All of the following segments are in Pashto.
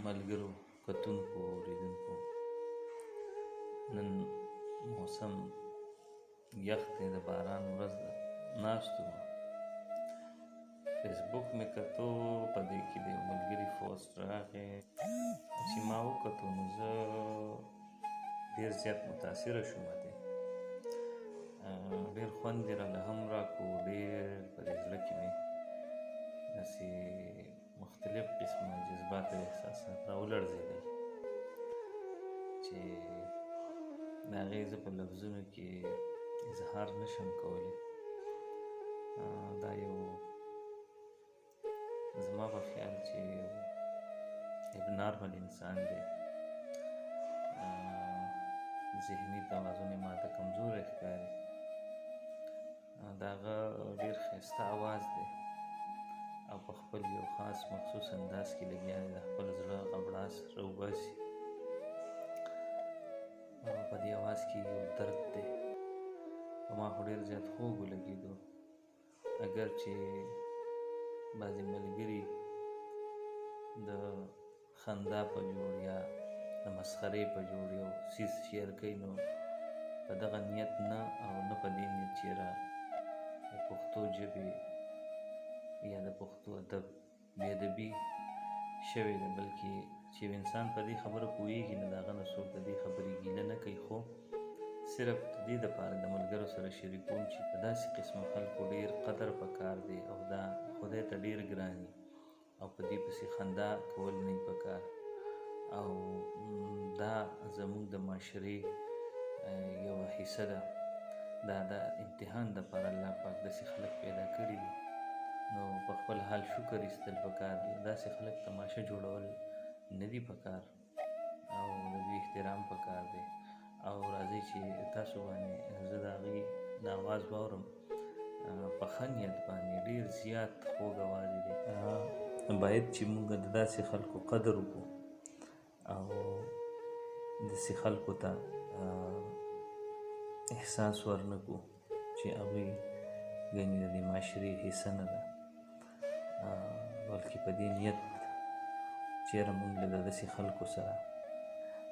ملګرو کتونکو اوریدونکو نن موسم یخ دی د باران ورځ ده ناست وم فیسبوک مې کتو په دې کې د یو ملګري پوسټ راغی چې ما وکتو نو زه ډېر زیات متاثره شوم ډېر خوند یې راله هم راکړو ډېر په دې زړه کې مې داسې مختلف قسمه جذبات او احساسات راولړزېدل چې د هغې زه په لفظونو کې اظهار نشم کولی دا یو زما په خیال چې یو نارمل انسان دی ذهني توازن یې ماته کمزوری ښکاري د هغه ډېر ښایسته اواز دی او په خپل یو خاص مخصوص انداز کې لګیا دی د خپل زړه غبړاس راوباسي په دې اواز کې یو درد دی په ما خو ډېر زیات خوږ ولګېدو اگر چې بعضې ملګري د خندا په جوړ یا د مسخرې په جوړ یو څیز شیر کوي نو په دغه نیت نه او نه په دې نیت چې د پښتو ژبې یا د پښتو ادب بېادبي شوې ده بلکې چې یو انسان په دې خبره پوهېږي نو د هغه نه څوک د دې خبرې ګیله نه کوي خو صرف د دې دپاره د ملګرو سره شریکوم چې په داسې قسمو خلکو ډېر قدر پکار دی او دا خدای ته ډېر ګران وي او په دې پسې خندا کول نه پکار او دا زموږ د معاشرې یوه حصه ده دا د امتحان دپاره الله پاک داسې خلک پیدا کړي دي نو په خپل حال شکر ایستل پکار دی داسې خلک تماشه جوړول نه دي پکار او د دوی احترام پکار دی او راځئ چې تاسو باندې زه د هغې د اواز واورم په ښه نیت باندې ډېر زیات خوږ اواز دی باید چې موږ د داسې خلکو قدر وکړو او داسې خلکو ته احساس ورنکړو چې هغوی ګنې د دې معاشرې حصه نه ده بلکې په دې نیت چېرې موږ له داسې خلکو سره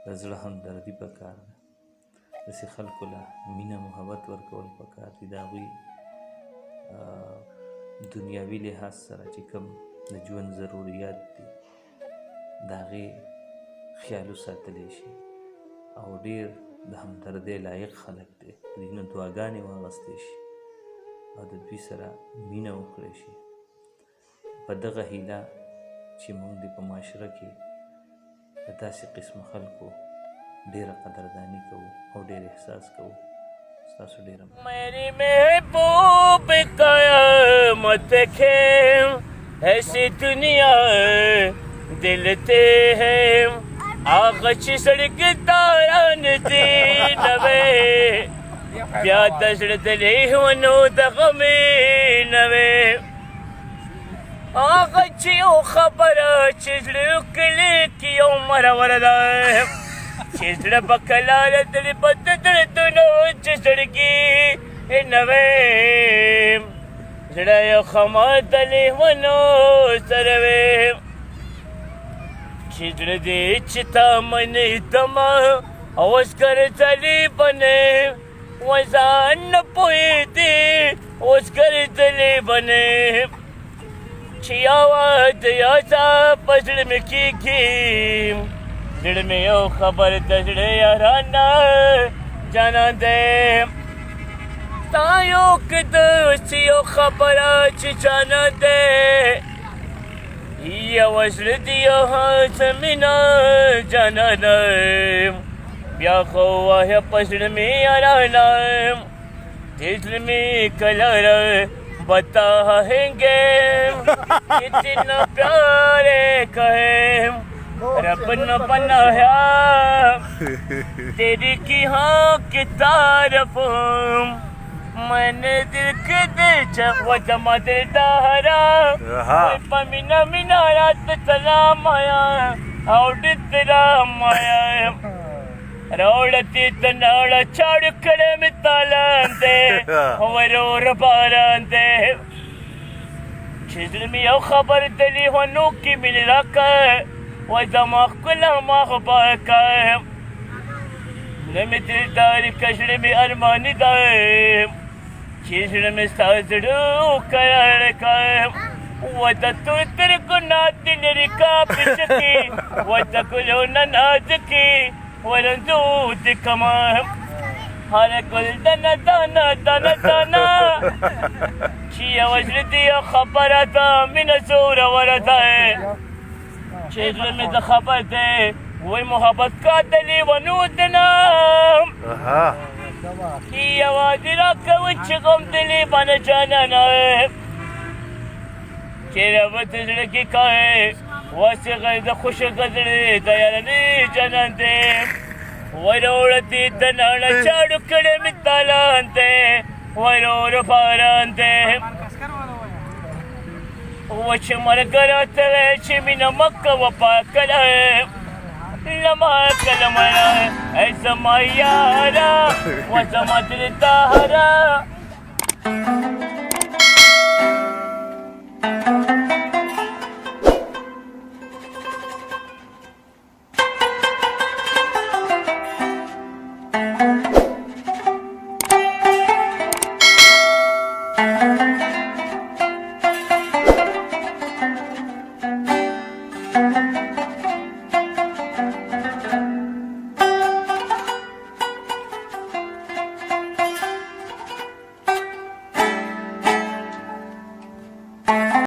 د زړه همدردي پکار ده داسې خلکو له مینه محبت ورکول پکار دي د هغوی دنیاوي لحاظ سره چې کوم د ژوند ضروریات دي د هغې خیال وساتلی شي او ډېر د همدردۍ لایق خلک دی د دوی نه دعاګانې واخیستې شي او د دوی سره مینه وکړی شي په دغه هیله چې موږ د په معاشره کې د داسې قسمه خلکو ډېره قدرداني کوو او ډېر احساس کوو ستاسو ډېره میری محبوب قیامت کے ایسی دنیا دلتے ہیں آغا چی سڑک داران دینوے بیا دزڑ دلی ونو دغمی نوے آغا چی او خبر چیزڑ کلی کیو مرور دا چیزڑ بکلال دلی بددڑ دنو چیزڑگی نوے زڑا یو خما دلی ونو سروے چیزڑ دی چتا منی دما اوزگر دلی بنے وزان نپوئی دی اوزگر دلی بنے چی آواد یازا پزڑ میں کی گیم زڑ میں یو خبر دزڑ یارانا جانا دے تایو کدوسی یو خبر چی جانا دے یا وزر دیا زمینا جانا دے بیا خواہ پزڑ میں یارانا دل میں کلر بتا ہیں گے کتنا پیارے کہیں رب نہ بنایا تیری کی ہاں کی تعریف میں نے دل کے دے چکو جمع دل دہرا پمینا منارات سلام آیا اور ترام آیا روڑتی تناڑا چاڑ کڑے میں تالان دے ورور باران دے چیزل میں یو خبر دلی ہونو کی مل رکھا ودماغ كلها ما خباكم نمثل دارك أجرمي أرماني دايم شجر مستازروك يا ركايم وتتوتر كنا تلركا بشكي وتكلون نازكي ولنزود كمان هذا كل دنا دنا دنا دنا شيا وجردي خبرت من سورة ورثة شجر من خبرته والمحبت قاتلي ونودنا هي وادراك وشغم دلي بنا جاننا كيرا بتزرقي كاي واسغد خوش قدري ديالني جنانتي ورورتي تنانا شارو كلم التالانتي ورور فارانتي وشمر قرات من مكة وفاكلهم لما كلمنا السمايارة وسمت الدهرة